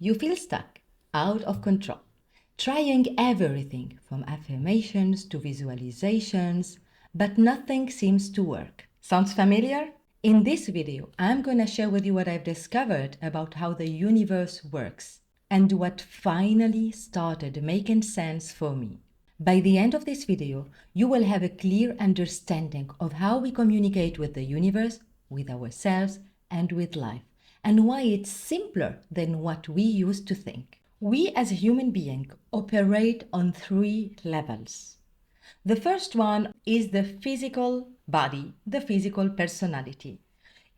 You feel stuck, out of control, trying everything from affirmations to visualizations, but nothing seems to work. Sounds familiar? In this video, I'm going to share with you what I've discovered about how the universe works and what finally started making sense for me. By the end of this video, you will have a clear understanding of how we communicate with the universe, with ourselves, and with life, and why it's simpler than what we used to think. We as a human being operate on 3 levels. The first one is the physical body, the physical personality.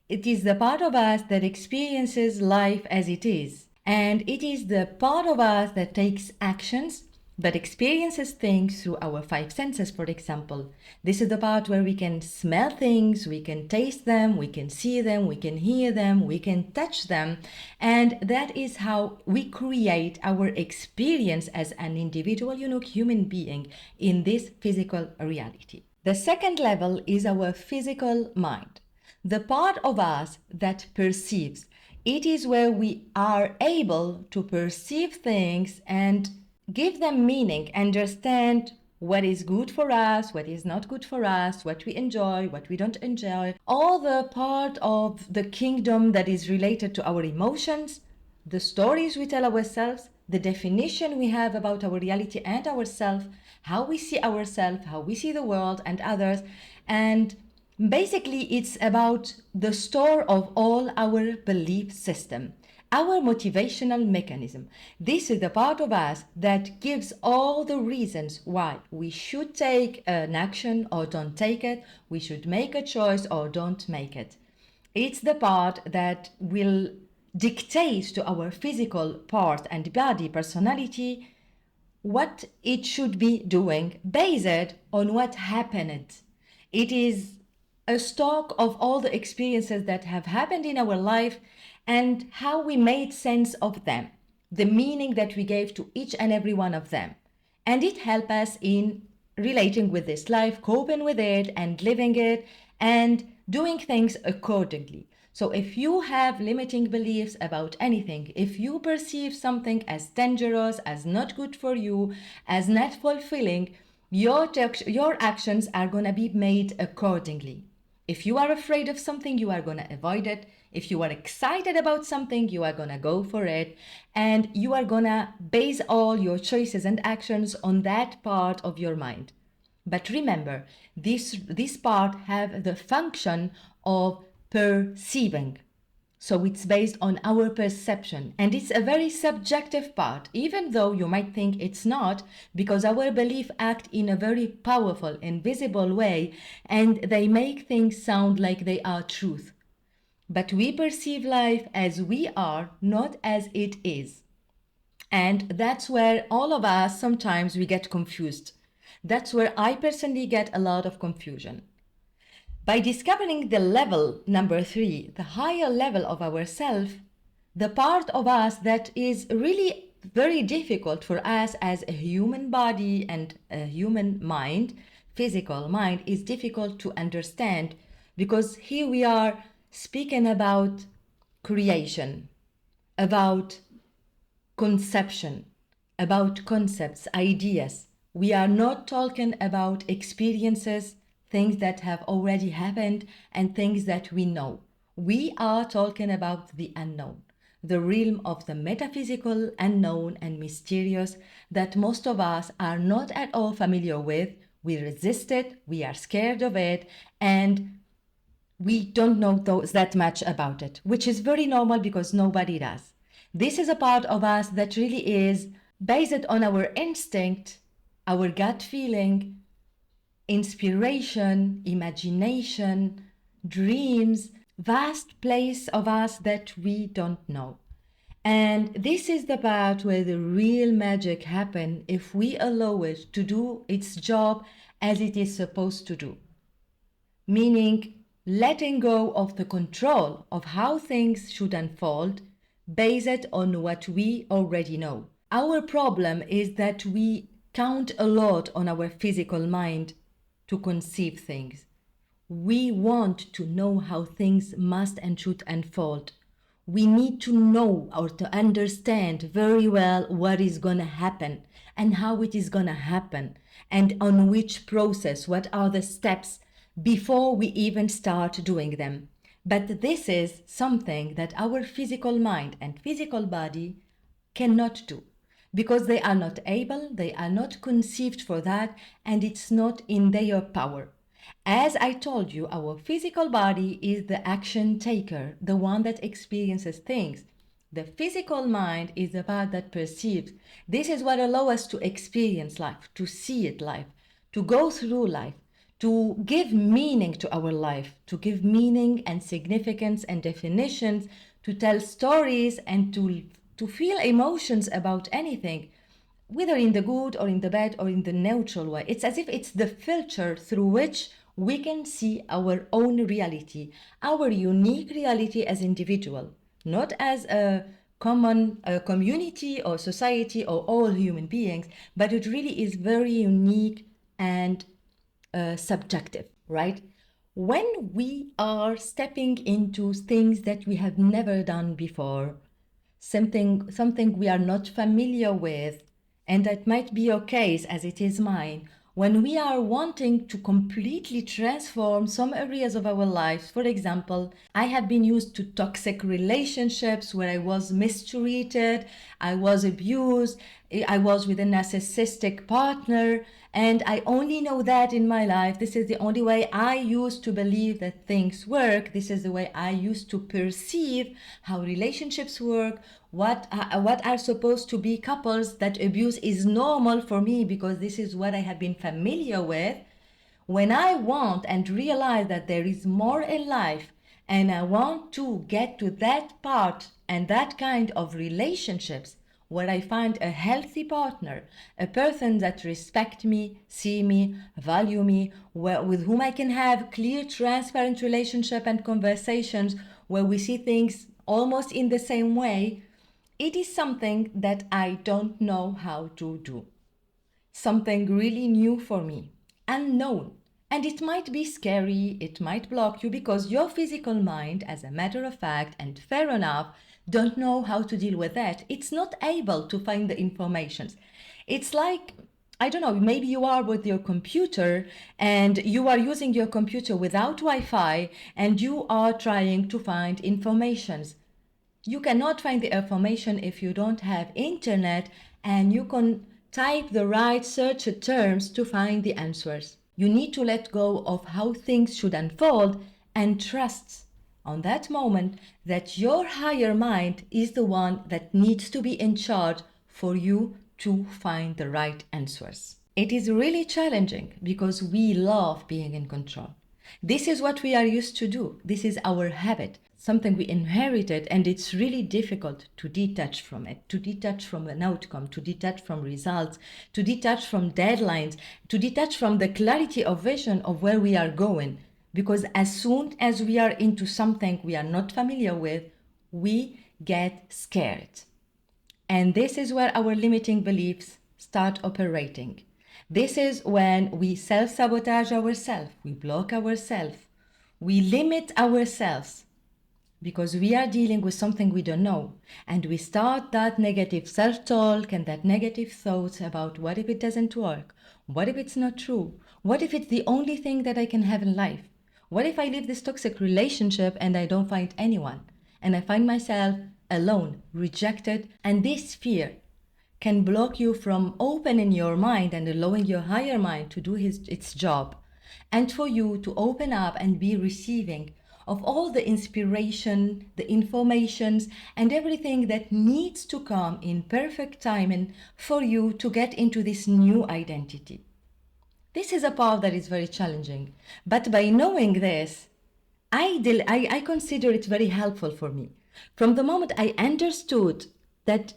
It is the part of us that experiences life as it is, and it is the part of us that takes actions but experiences things through our 5 senses, for example. This is the part where we can smell things, we can taste them, we can see them, we can hear them, we can touch them, and that is how we create our experience as an individual, unique human being in this physical reality. The second level is our physical mind, the part of us that perceives. It is where we are able to perceive things and give them meaning, understand what is good for us, what is not good for us, what we enjoy, what we don't enjoy, all the part of the kingdom that is related to our emotions, the stories we tell ourselves, the definition we have about our reality and ourselves, how we see ourselves, how we see the world and others, and basically it's about the store of all our belief system. Our motivational mechanism. This is the part of us that gives all the reasons why we should take an action or don't take it, we should make a choice or don't make it. It's the part that will dictate to our physical part and body personality what it should be doing based on what happened. It is a stock of all the experiences that have happened in our life and how we made sense of them, the meaning that we gave to each and every one of them. And it helps us in relating with this life, coping with it and living it and doing things accordingly. So if you have limiting beliefs about anything, if you perceive something as dangerous, as not good for you, as not fulfilling, your actions are going to be made accordingly. If you are afraid of something, you are going to avoid it. If you are excited about something, you are going to go for it. And you are going to base all your choices and actions on that part of your mind. But remember, this part have the function of perceiving. So it's based on our perception, and it's a very subjective part, even though you might think it's not, because our beliefs act in a very powerful, invisible way, and they make things sound like they are truth. But we perceive life as we are, not as it is. And that's where all of us sometimes we get confused. That's where I personally get a lot of confusion. By discovering the level number 3, the higher level of ourself, the part of us that is really very difficult for us as a human body and a human mind, physical mind, is difficult to understand, because here we are speaking about creation, about conception, about concepts, ideas. We are not talking about experiences, things that have already happened and things that we know. We are talking about the unknown, the realm of the metaphysical, unknown and mysterious that most of us are not at all familiar with. We resist it, we are scared of it, and we don't know that much about it, which is very normal because nobody does. This is a part of us that really is based on our instinct, our gut feeling, inspiration, imagination, dreams, vast place of us that we don't know. And this is the part where the real magic happens if we allow it to do its job as it is supposed to do. Meaning, letting go of the control of how things should unfold based on what we already know. Our problem is that we count a lot on our physical mind to conceive things. We want to know how things must and should unfold. We need to know or to understand very well what is going to happen and how it is going to happen and on which process, what are the steps before we even start doing them. But this is something that our physical mind and physical body cannot do because they are not able, they are not conceived for that, and it's not in their power. As I told you, our physical body is the action taker, the one that experiences things. The physical mind is the part that perceives. This is what allows us to experience life, to see it life, to go through life, to give meaning to our life, to give meaning and significance and definitions, to tell stories and to feel emotions about anything, whether in the good or in the bad or in the neutral way. It's as if it's the filter through which we can see our own reality, our unique reality as individual, not as a common community or society or all human beings, but it really is very unique and subjective, right? When we are stepping into things that we have never done before, something we are not familiar with, and that might be your case as it is mine, when we are wanting to completely transform some areas of our lives. For example, I have been used to toxic relationships where I was mistreated, I was abused, I was with a narcissistic partner, and I only know that in my life. This is the only way I used to believe that things work. This is the way I used to perceive how relationships work, what are supposed to be couples, that abuse is normal for me because this is what I have been familiar with. When I want and realize that there is more in life and I want to get to that part and that kind of relationships where I find a healthy partner, a person that respects me, see me, value me, with whom I can have clear, transparent relationship and conversations where we see things almost in the same way, it is something that I don't know how to do. Something really new for me, unknown. And it might be scary, it might block you because your physical mind, as a matter of fact, and fair enough, don't know how to deal with that. It's not able to find the informations. It's like, I don't know, maybe you are with your computer and you are using your computer without Wi-Fi and you are trying to find informations. You cannot find the information if you don't have internet and you can type the right search terms to find the answers. You need to let go of how things should unfold and trust on that moment that your higher mind is the one that needs to be in charge for you to find the right answers. It is really challenging because we love being in control. This is what we are used to do. This is our habit, something we inherited, and it's really difficult to detach from it, to detach from an outcome, to detach from results, to detach from deadlines, to detach from the clarity of vision of where we are going. Because as soon as we are into something we are not familiar with, we get scared. And this is where our limiting beliefs start operating. This is when we self-sabotage ourselves, we block ourselves, we limit ourselves because we are dealing with something we don't know. And we start that negative self-talk and that negative thoughts about what if it doesn't work? What if it's not true? What if it's the only thing that I can have in life? What if I leave this toxic relationship and I don't find anyone? And I find myself alone, rejected, and this fear can block you from opening your mind and allowing your higher mind to do its job, and for you to open up and be receiving of all the inspiration, the informations, and everything that needs to come in perfect timing for you to get into this new identity. This is a part that is very challenging, but by knowing this, I consider it very helpful for me. From the moment I understood that,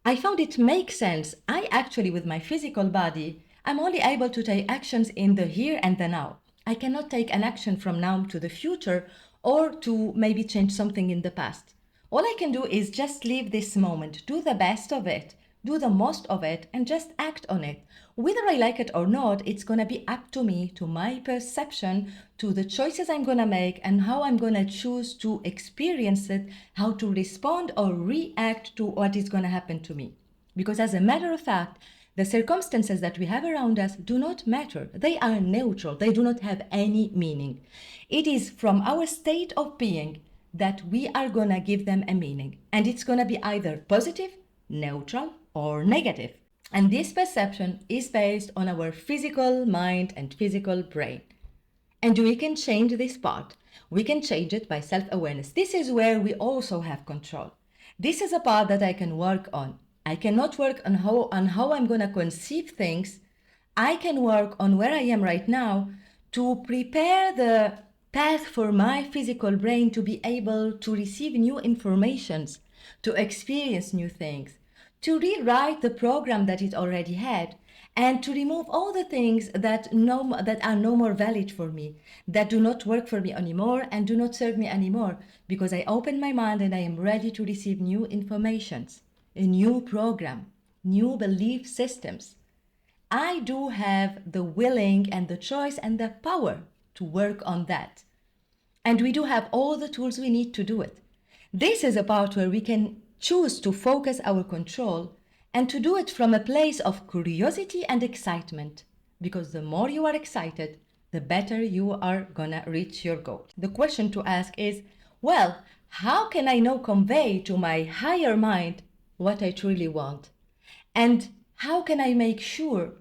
I found it make sense. I actually, with my physical body, I'm only able to take actions in the here and the now. I cannot take an action from now to the future or to maybe change something in the past. All I can do is just live this moment, do the best of it, do the most of it, and just act on it. Whether I like it or not, it's going to be up to me, to my perception, to the choices I'm going to make, and how I'm going to choose to experience it, how to respond or react to what is going to happen to me. Because as a matter of fact, the circumstances that we have around us do not matter. They are neutral. They do not have any meaning. It is from our state of being that we are going to give them a meaning. And it's going to be either positive, neutral, or negative. And this perception is based on our physical mind and physical brain. And we can change this part. We can change it by self-awareness. This is where we also have control. This is a part that I can work on. I cannot work on how I'm going to conceive things. I can work on where I am right now to prepare the path for my physical brain to be able to receive new informations, to experience new things, to rewrite the program that it already had, and to remove all the things that are no more valid for me, that do not work for me anymore and do not serve me anymore, because I open my mind and I am ready to receive new informations, a new program, new belief systems. I do have the willing and the choice and the power to work on that. And we do have all the tools we need to do it. This is a part where we can choose to focus our control and to do it from a place of curiosity and excitement. Because the more you are excited, the better you are gonna reach your goal. The question to ask is, well, how can I now convey to my higher mind what I truly want? And how can I make sure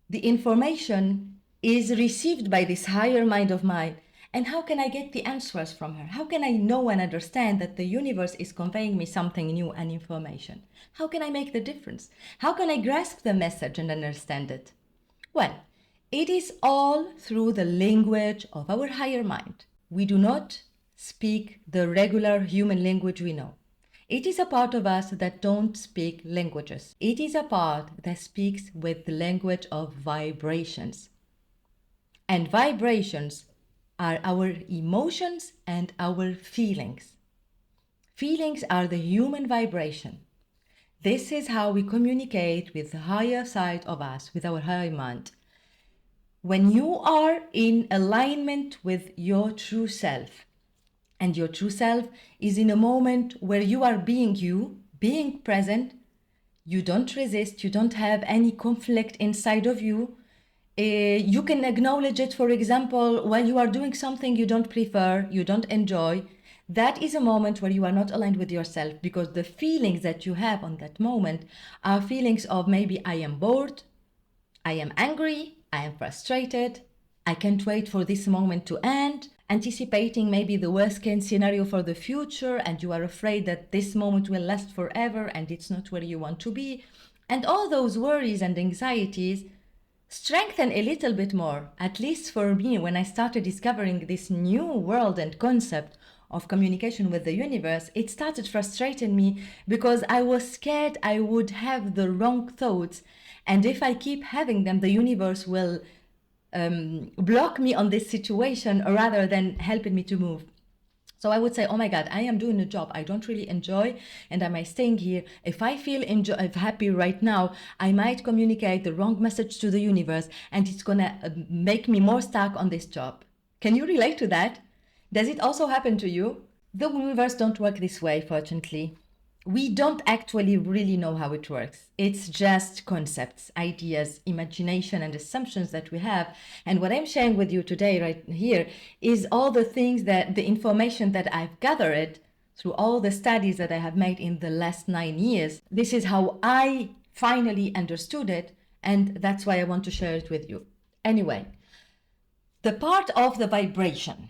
the information is received by this higher mind of mine? And how can I get the answers from her? How can I know and understand that the universe is conveying me something new and information? How can I make the difference? How can I grasp the message and understand it? Well, it is all through the language of our higher mind. We do not speak the regular human language we know. It is a part of us that don't speak languages. It is a part that speaks with the language of vibrations. And vibrations are our emotions and our feelings. Feelings are the human vibration. This is how we communicate with the higher side of us, with our higher mind. When you are in alignment with your true self, and your true self is in a moment where you are being you, being present, you don't resist, you don't have any conflict inside of you. You can acknowledge it, for example, while you are doing something you don't prefer, you don't enjoy. That is a moment where you are not aligned with yourself, because the feelings that you have on that moment are feelings of maybe I am bored, I am angry, I am frustrated, I can't wait for this moment to end, anticipating maybe the worst case scenario for the future, and you are afraid that this moment will last forever and it's not where you want to be. And all those worries and anxieties strengthen a little bit more, at least for me, when I started discovering this new world and concept of communication with the universe. It started frustrating me because I was scared I would have the wrong thoughts, and if I keep having them, the universe will block me on this situation rather than helping me to move. So I would say, oh my God, I am doing a job I don't really enjoy, and am I staying here? If I feel happy right now, I might communicate the wrong message to the universe, and it's gonna make me more stuck on this job. Can you relate to that? Does it also happen to you? The universe don't work this way, fortunately. We don't actually really know how it works. It's just concepts, ideas, imagination, and assumptions that we have. And what I'm sharing with you today, right here, is all the things that the information that I've gathered through all the studies that I have made in the last 9 years. This is how I finally understood it, and that's why I want to share it with you. Anyway, the part of the vibration,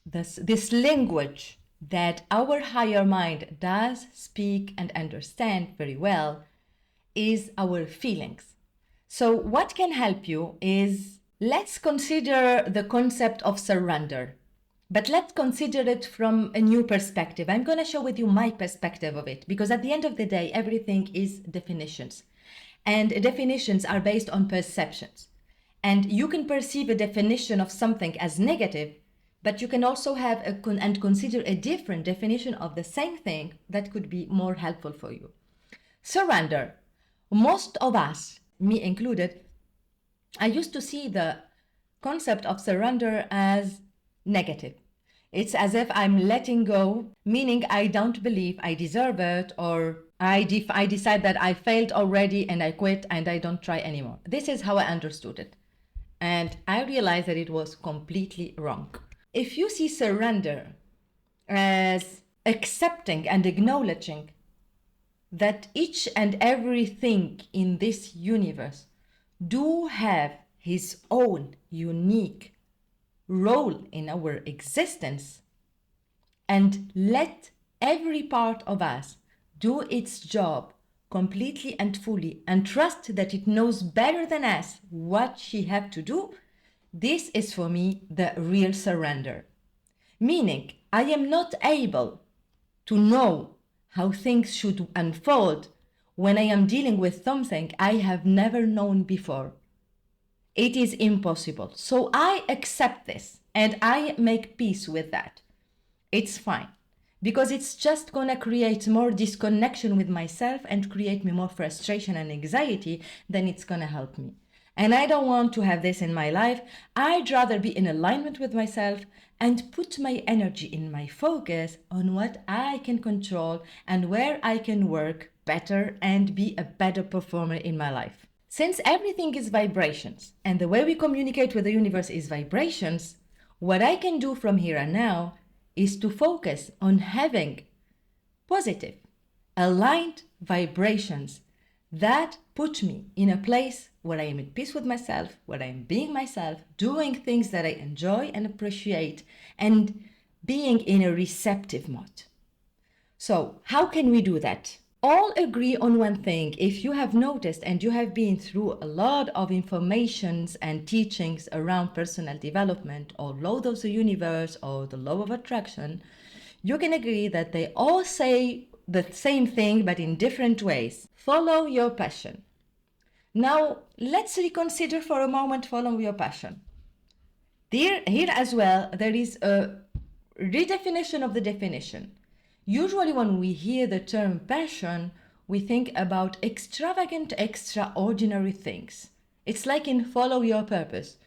this language that our higher mind does speak and understand very well, is our feelings. So what can help you is, let's consider the concept of surrender, but let's consider it from a new perspective. I'm going to show with you my perspective of it, because at the end of the day, everything is definitions, and definitions are based on perceptions. And you can perceive a definition of something as negative, but you can also have and consider a different definition of the same thing that could be more helpful for you. Surrender. Most of us, me included, I used to see the concept of surrender as negative. It's as if I'm letting go, meaning I don't believe I deserve it, or I decide that I failed already and I quit and I don't try anymore. This is how I understood it. And I realized that it was completely wrong. If you see surrender as accepting and acknowledging that each and everything in this universe do have his own unique role in our existence, and let every part of us do its job completely and fully, and trust that it knows better than us what she have to do, this is for me the real surrender. Meaning, I am not able to know how things should unfold when I am dealing with something I have never known before. It is impossible. So I accept this and I make peace with that. It's fine, because it's just gonna create more disconnection with myself and create me more frustration and anxiety than it's gonna help me. And I don't want to have this in my life. I'd rather be in alignment with myself and put my energy in my focus on what I can control and where I can work better and be a better performer in my life. Since everything is vibrations and the way we communicate with the universe is vibrations, what I can do from here and now is to focus on having positive, aligned vibrations that put me in a place where I am at peace with myself, where I am being myself, doing things that I enjoy and appreciate, and being in a receptive mode. So, how can we do that? All agree on one thing. If you have noticed and you have been through a lot of informations and teachings around personal development or law of the universe or the law of attraction, you can agree that they all say the same thing but in different ways. Follow your passion. Now, let's reconsider for a moment following your passion. Here as well, there is a redefinition of the definition. Usually when we hear the term passion, we think about extravagant, extraordinary things. It's like in Follow Your Purpose.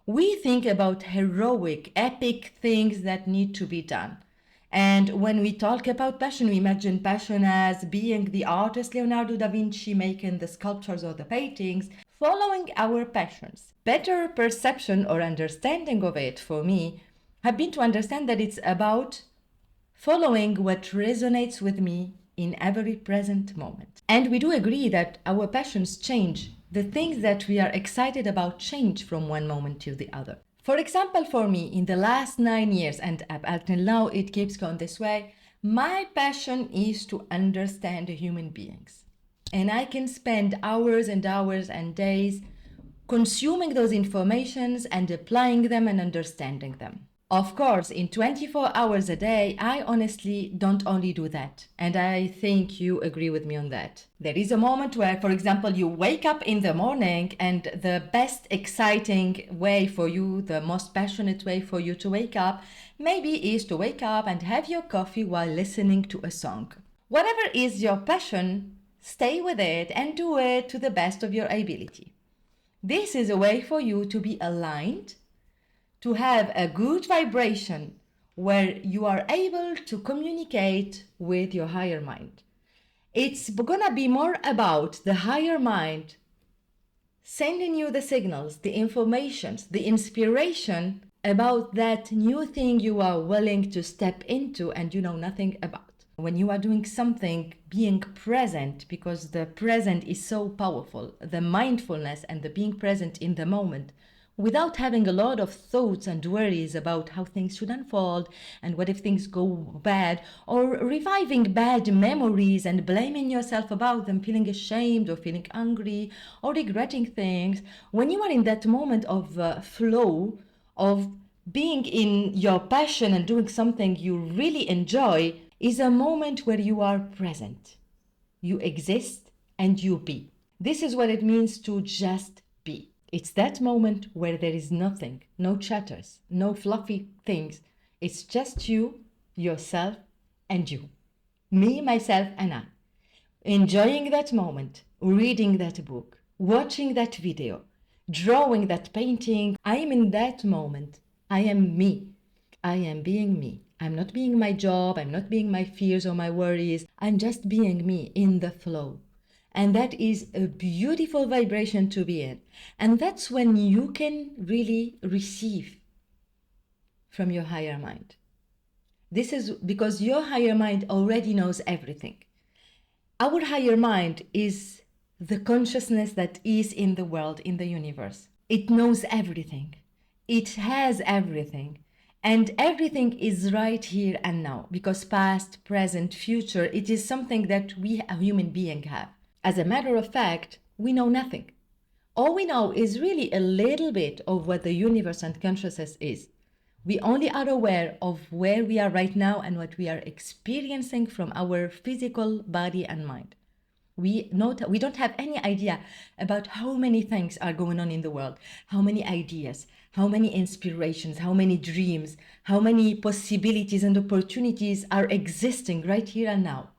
We think about heroic, epic things that need to be done. And when we talk about passion, we imagine passion as being the artist Leonardo da Vinci making the sculptures or the paintings, following our passions. Better perception or understanding of it for me have been to understand that it's about following what resonates with me in every present moment. And we do agree that our passions change. The things that we are excited about change from one moment to the other. For example, for me, in the last 9 years, and up until now it keeps going this way, my passion is to understand human beings. And I can spend hours and hours and days consuming those informations and applying them and understanding them. Of course, in 24 hours a day, I honestly don't only do that. And I think you agree with me on that. There is a moment where, for example, you wake up in the morning and the best exciting way for you, the most passionate way for you to wake up, maybe is to wake up and have your coffee while listening to a song. Whatever is your passion, stay with it and do it to the best of your ability. This is a way for you to be aligned, to have a good vibration where you are able to communicate with your higher mind. It's gonna be more about the higher mind sending you the signals, the informations, the inspiration about that new thing you are willing to step into and you know nothing about. When you are doing something, being present, because the present is so powerful, the mindfulness and the being present in the moment, without having a lot of thoughts and worries about how things should unfold and what if things go bad, or reviving bad memories and blaming yourself about them, feeling ashamed or feeling angry or regretting things. When you are in that moment of flow, of being in your passion and doing something you really enjoy, is a moment where you are present. You exist and you be. This is what it means to just be. It's that moment where there is nothing, no chatters, no fluffy things. It's just you, yourself, and you. Me, myself, and I. enjoying that moment, reading that book, watching that video, drawing that painting. I am in that moment. I am me. I am being me. I'm not being my job. I'm not being my fears or my worries. I'm just being me in the flow. And that is a beautiful vibration to be in. And that's when you can really receive from your higher mind. This is because your higher mind already knows everything. Our higher mind is the consciousness that is in the world, in the universe. It knows everything. It has everything. And everything is right here and now, because past, present, future, it is something that we, a human being, have. As a matter of fact, we know nothing. All we know is really a little bit of what the universe and consciousness is. We only are aware of where we are right now and what we are experiencing from our physical body and mind. We don't have any idea about how many things are going on in the world, how many ideas, how many inspirations, how many dreams, how many possibilities and opportunities are existing right here and now.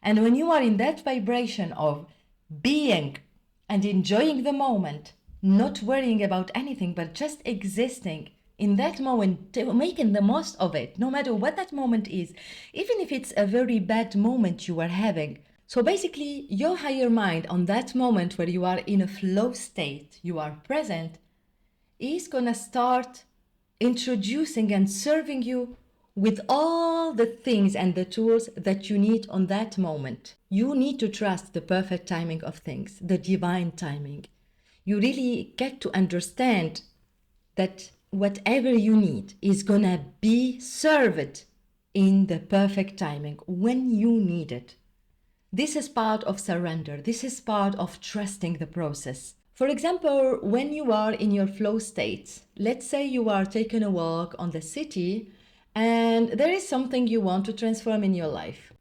And when you are in that vibration of being and enjoying the moment, not worrying about anything, but just existing in that moment, making the most of it, no matter what that moment is, even if it's a very bad moment you are having. So basically, your higher mind on that moment where you are in a flow state, you are present, is gonna start introducing and serving you with all the things and the tools that you need on that moment. You need to trust the perfect timing of things, the divine timing. You really get to understand that whatever you need is gonna be served in the perfect timing when you need it. This is part of surrender. This is part of trusting the process. For example, when you are in your flow state, let's say you are taking a walk on the city and there is something you want to transform in your life.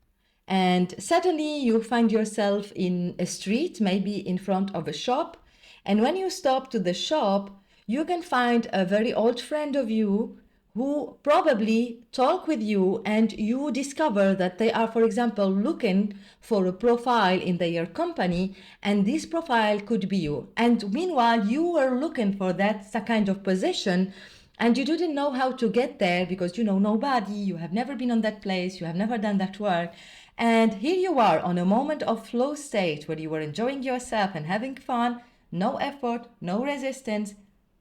And suddenly you find yourself in a street, maybe in front of a shop. And when you stop to the shop, you can find a very old friend of you who probably talk with you, and you discover that they are, for example, looking for a profile in their company, and this profile could be you. And meanwhile, you were looking for that kind of position, and you didn't know how to get there because you know nobody, you have never been on that place, you have never done that work. And here you are on a moment of flow state where you were enjoying yourself and having fun, no effort, no resistance.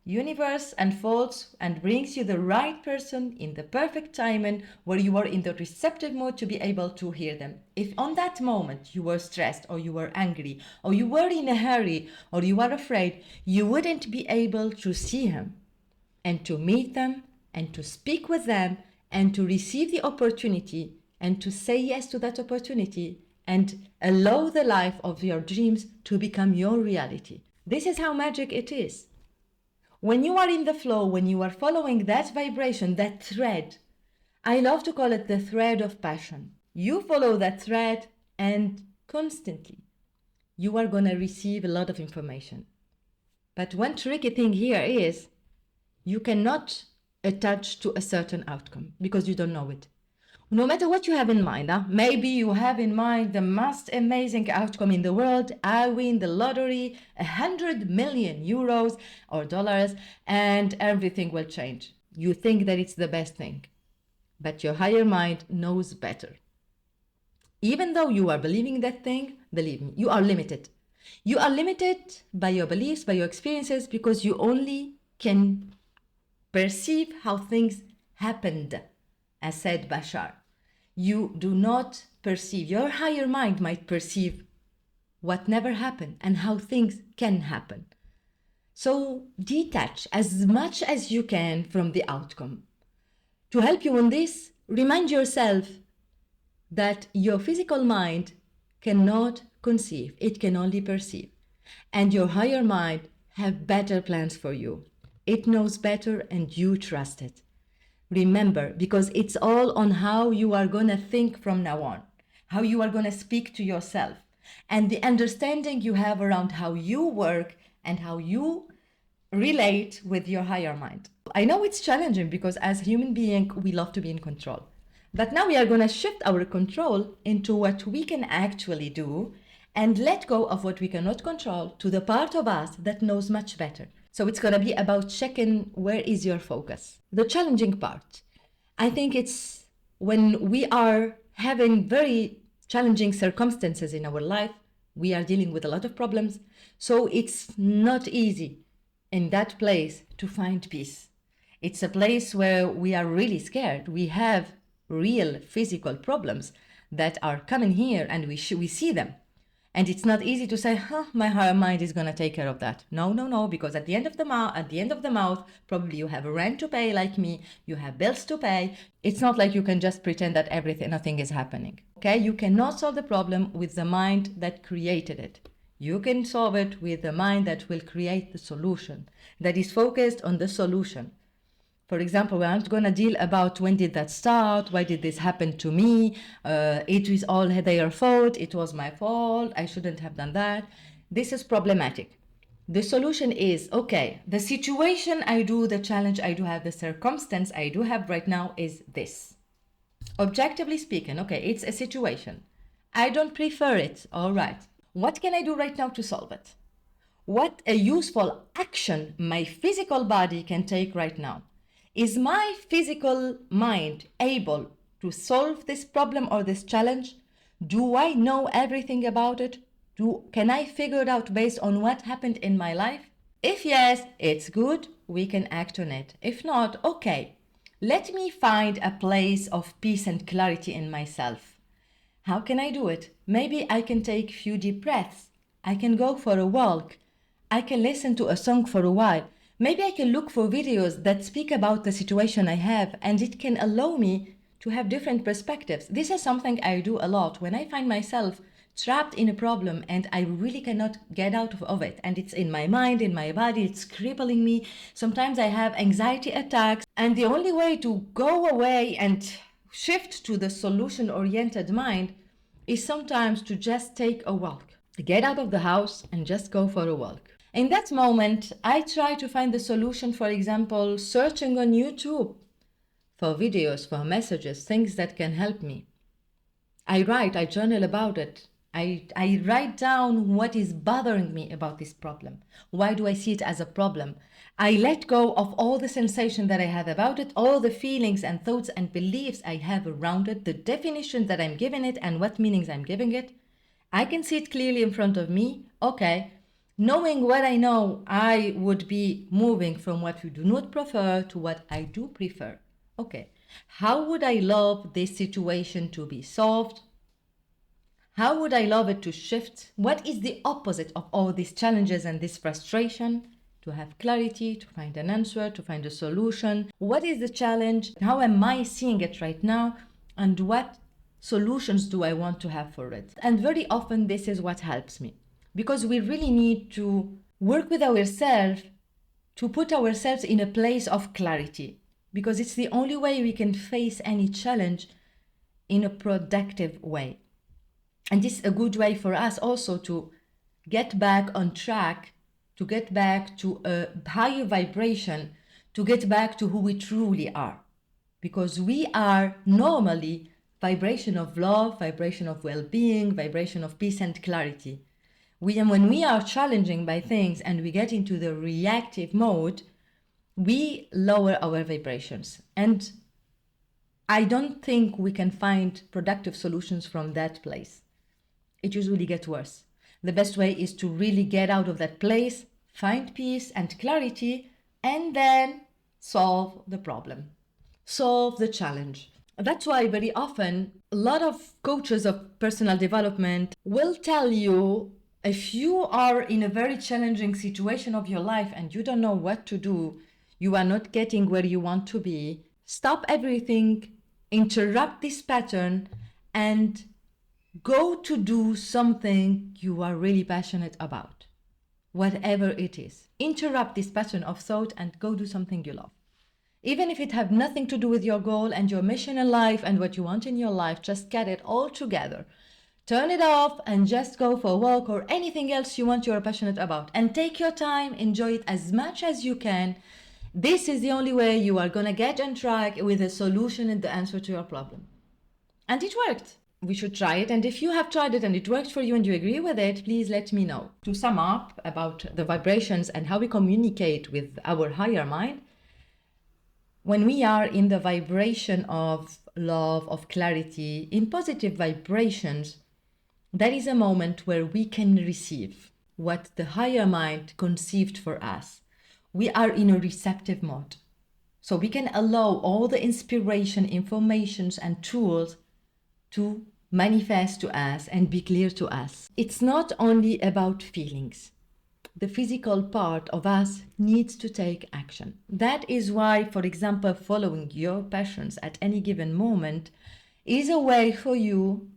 Universe unfolds and brings you the right person in the perfect timing where you are in the receptive mode to be able to hear them. If on that moment you were stressed or you were angry or you were in a hurry or you were afraid, you wouldn't be able to see him and to meet them and to speak with them and to receive the opportunity and to say yes to that opportunity and allow the life of your dreams to become your reality. This is how magic it is. When you are in the flow, when you are following that vibration, that thread, I love to call it the thread of passion. You follow that thread and constantly you are going to receive a lot of information. But one tricky thing here is you cannot attach to a certain outcome because you don't know it. No matter what you have in mind, maybe you have in mind the most amazing outcome in the world. I win the lottery, 100 million euros or dollars, and everything will change. You think that it's the best thing, but your higher mind knows better. Even though you are believing that thing, believe me, you are limited. You are limited by your beliefs, by your experiences, because you only can perceive how things happened, as said Bashar. You do not perceive, your higher mind might perceive what never happened and how things can happen. So detach as much as you can from the outcome. To help you on this, remind yourself that your physical mind cannot conceive, it can only perceive. And your higher mind have better plans for you. It knows better and you trust it. Remember, because it's all on how you are going to think from now on, how you are going to speak to yourself, and the understanding you have around how you work and how you relate with your higher mind. I know it's challenging because as human beings, we love to be in control. But now we are going to shift our control into what we can actually do and let go of what we cannot control to the part of us that knows much better. So it's going to be about checking where is your focus. The challenging part, I think it's when we are having very challenging circumstances in our life, we are dealing with a lot of problems. So it's not easy in that place to find peace. It's a place where we are really scared. We have real physical problems that are coming here and we see them. And it's not easy to say, my mind is going to take care of that. No, because at the end of the month, probably you have a rent to pay like me, you have bills to pay. It's not like you can just pretend that nothing is happening. Okay, you cannot solve the problem with the mind that created it. You can solve it with the mind that will create the solution, that is focused on the solution. For example, we aren't going to deal about when did that start, why did this happen to me, it is all their fault, it was my fault, I shouldn't have done that. This is problematic. The solution is, okay, the situation I do, the challenge I do have, the circumstance I do have right now is this. Objectively speaking, okay, it's a situation. I don't prefer it, all right. What can I do right now to solve it? What a useful action my physical body can take right now? Is my physical mind able to solve this problem or this challenge? Do I know everything about it? Can I figure it out based on what happened in my life? If yes, it's good, we can act on it. If not, okay, let me find a place of peace and clarity in myself. How can I do it? Maybe I can take a few deep breaths. I can go for a walk. I can listen to a song for a while. Maybe I can look for videos that speak about the situation I have, and it can allow me to have different perspectives. This is something I do a lot when I find myself trapped in a problem and I really cannot get out of it. And it's in my mind, in my body, it's crippling me. Sometimes I have anxiety attacks, and the only way to go away and shift to the solution-oriented mind is sometimes to just take a walk. Get out of the house and just go for a walk. In that moment, I try to find the solution, for example, searching on YouTube for videos, for messages, things that can help me. I journal about it. I write down what is bothering me about this problem. Why do I see it as a problem? I let go of all the sensation that I have about it, all the feelings and thoughts and beliefs I have around it, the definition that I'm giving it and what meanings I'm giving it. I can see it clearly in front of me. Okay. Knowing what I know, I would be moving from what you do not prefer to what I do prefer. Okay, how would I love this situation to be solved? How would I love it to shift? What is the opposite of all these challenges and this frustration? To have clarity, to find an answer, to find a solution. What is the challenge? How am I seeing it right now? And what solutions do I want to have for it? And very often this is what helps me. Because we really need to work with ourselves to put ourselves in a place of clarity. Because it's the only way we can face any challenge in a productive way. And this is a good way for us also to get back on track, to get back to a higher vibration, to get back to who we truly are. Because we are normally vibration of love, vibration of well-being, vibration of peace and clarity. When we are challenging by things and we get into the reactive mode, we lower our vibrations. And I don't think we can find productive solutions from that place. It usually gets worse. The best way is to really get out of that place, find peace and clarity, and then solve the problem, solve the challenge. That's why very often a lot of coaches of personal development will tell you, if you are in a very challenging situation of your life and you don't know what to do, you are not getting where you want to be, stop everything, interrupt this pattern, and go to do something you are really passionate about. Whatever it is. Interrupt this pattern of thought and go do something you love. Even if it have nothing to do with your goal and your mission in life and what you want in your life, just get it all together. Turn it off and just go for a walk or anything else you want, you're passionate about. And take your time, enjoy it as much as you can. This is the only way you are going to get on track with a solution and the answer to your problem. And it worked. we should try it. And if you have tried it and it worked for you and you agree with it, please let me know. To sum up about the vibrations and how we communicate with our higher mind, when we are in the vibration of love, of clarity, in positive vibrations, that is a moment where we can receive what the higher mind conceived for us. We are in a receptive mode. So we can allow all the inspiration, informations, and tools to manifest to us and be clear to us. It's not only about feelings. The physical part of us needs to take action. That is why, for example, following your passions at any given moment is a way for you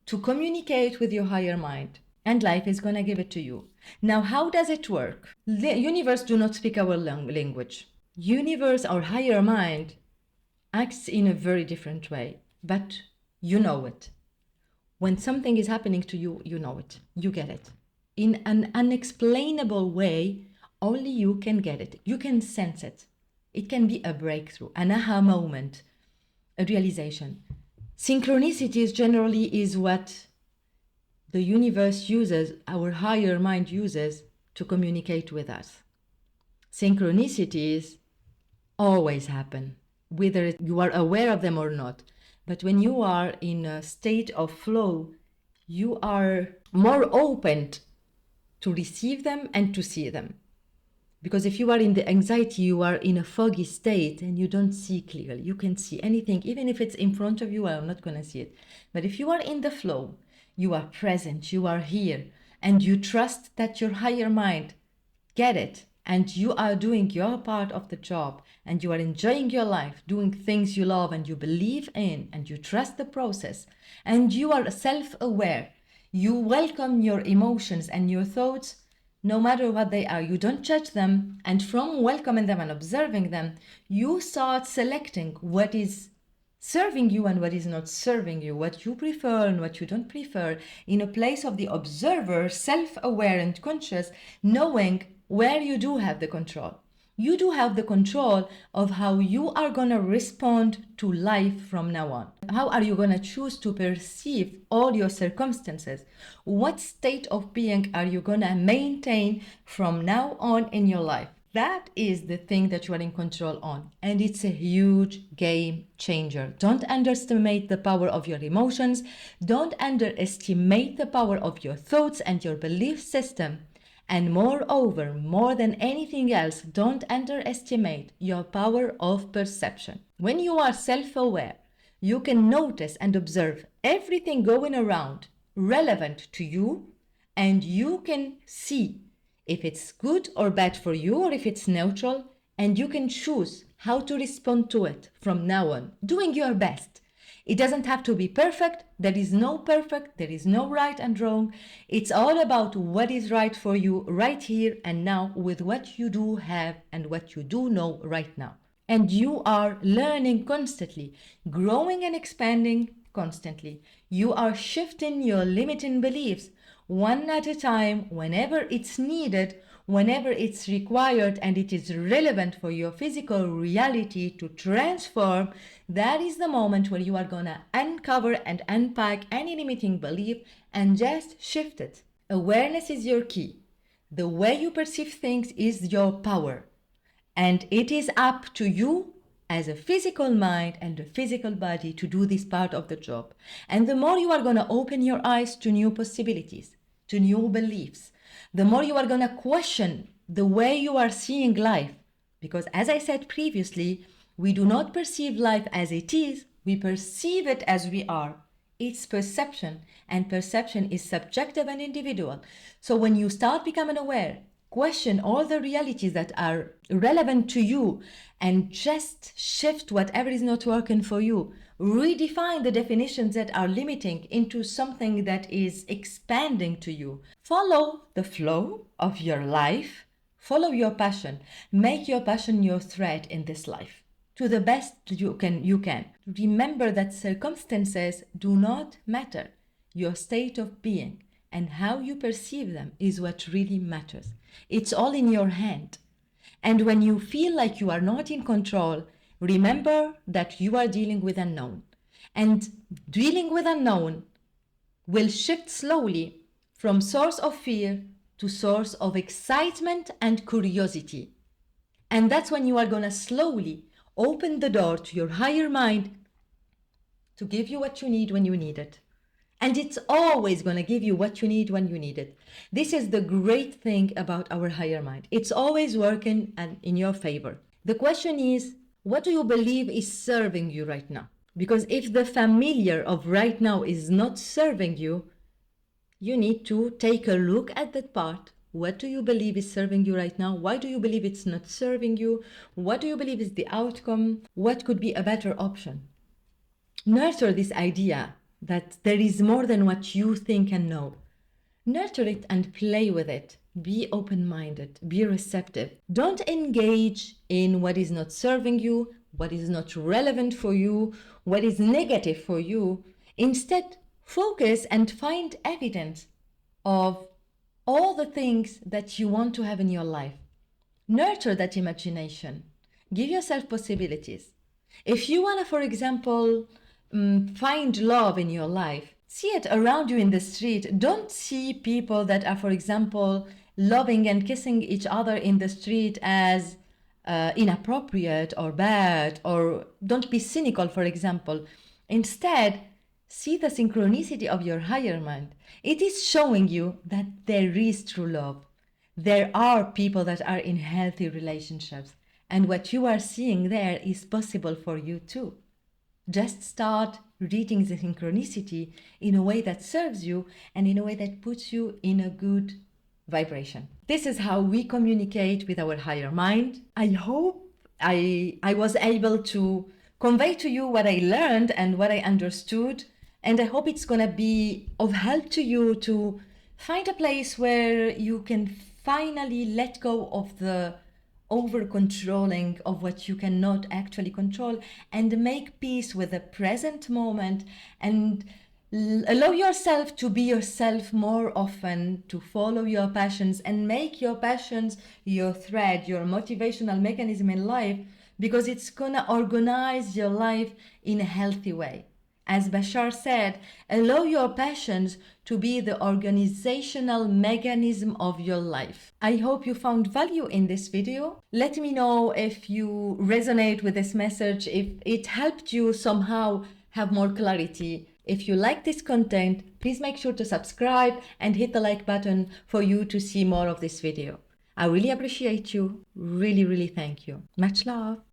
to communicate with your higher mind, and life is going to give it to you. Now, how does it work? The universe do not speak our language. Universe, our higher mind, acts in a very different way, but you know it. When something is happening to you, you know it, you get it. In an unexplainable way, only you can get it. You can sense it. It can be a breakthrough, an aha moment, a realization. Synchronicities generally is what the universe uses, our higher mind uses to communicate with us. Synchronicities always happen, whether you are aware of them or not. But when you are in a state of flow, you are more open to receive them and to see them. Because if you are in the anxiety, you are in a foggy state and you don't see clearly. You can see anything, even if it's in front of you, I'm not going to see it. But if you are in the flow, you are present, you are here, and you trust that your higher mind get it, and you are doing your part of the job, and you are enjoying your life, doing things you love and you believe in, and you trust the process, and you are self-aware. You welcome your emotions and your thoughts, no matter what they are. You don't judge them, and from welcoming them and observing them, you start selecting what is serving you and what is not serving you, what you prefer and what you don't prefer, in a place of the observer, self-aware and conscious, knowing where you do have the control. You do have the control of how you are going to respond to life from now on. How are you going to choose to perceive all your circumstances? What state of being are you going to maintain from now on in your life? That is the thing that you are in control on. And it's a huge game changer. Don't underestimate the power of your emotions. Don't underestimate the power of your thoughts and your belief system. And moreover, more than anything else, don't underestimate your power of perception. When you are self-aware, you can notice and observe everything going around relevant to you, and you can see if it's good or bad for you, or if it's neutral, and you can choose how to respond to it from now on, doing your best. It doesn't have to be perfect. There is no perfect. There is no right and wrong. It's all about what is right for you right here and now, with what you do have and what you do know right now. And you are learning constantly, growing and expanding constantly. You are shifting your limiting beliefs one at a time, whenever it's needed, whenever it's required and it is relevant for your physical reality to transform. That is the moment where you are going to uncover and unpack any limiting belief and just shift it. Awareness is your key. The way you perceive things is your power. And it is up to you as a physical mind and a physical body to do this part of the job. And the more you are going to open your eyes to new possibilities, to new beliefs, the more you are going to question the way you are seeing life. Because as I said previously, we do not perceive life as it is, we perceive it as we are. It's perception, and perception is subjective and individual. So when you start becoming aware, question all the realities that are relevant to you and just shift whatever is not working for you. Redefine the definitions that are limiting into something that is expanding to you. Follow the flow of your life. Follow your passion. Make your passion your thread in this life to the best you can. Remember that circumstances do not matter. Your state of being and how you perceive them is what really matters. It's all in your hand. And when you feel like you are not in control, remember that you are dealing with unknown. And dealing with unknown will shift slowly from source of fear to source of excitement and curiosity. And that's when you are going to slowly open the door to your higher mind to give you what you need when you need it. And it's always going to give you what you need when you need it. This is the great thing about our higher mind. It's always working and in your favor. The question is, what do you believe is serving you right now? Because if the familiar of right now is not serving you, you need to take a look at that part. What do you believe is serving you right now? Why do you believe it's not serving you? What do you believe is the outcome? What could be a better option? Nurture this idea that there is more than what you think and know. Nurture it and play with it. Be open-minded, be receptive. Don't engage in what is not serving you, what is not relevant for you, what is negative for you. Instead, focus and find evidence of all the things that you want to have in your life. Nurture that imagination. Give yourself possibilities. If you want to, for example, find love in your life, see it around you in the street. Don't see people that are, for example, loving and kissing each other in the street as inappropriate or bad, or don't be cynical, for example. Instead, see the synchronicity of your higher mind. It is showing you that there is true love. There are people that are in healthy relationships, and what you are seeing there is possible for you too. Just start reading the synchronicity in a way that serves you and in a way that puts you in a good vibration. This is how we communicate with our higher mind. I hope I was able to convey to you what I learned and what I understood, and I hope it's gonna be of help to you to find a place where you can finally let go of the over controlling of what you cannot actually control and make peace with the present moment and allow yourself to be yourself more often, to follow your passions and make your passions your thread, your motivational mechanism in life, because it's gonna organize your life in a healthy way. As Bashar said, allow your passions to be the organizational mechanism of your life. I hope you found value in this video. Let me know if you resonate with this message, if it helped you somehow have more clarity. If you like this content, please make sure to subscribe and hit the like button for you to see more of this video. I really appreciate you. Really, really thank you. Much love.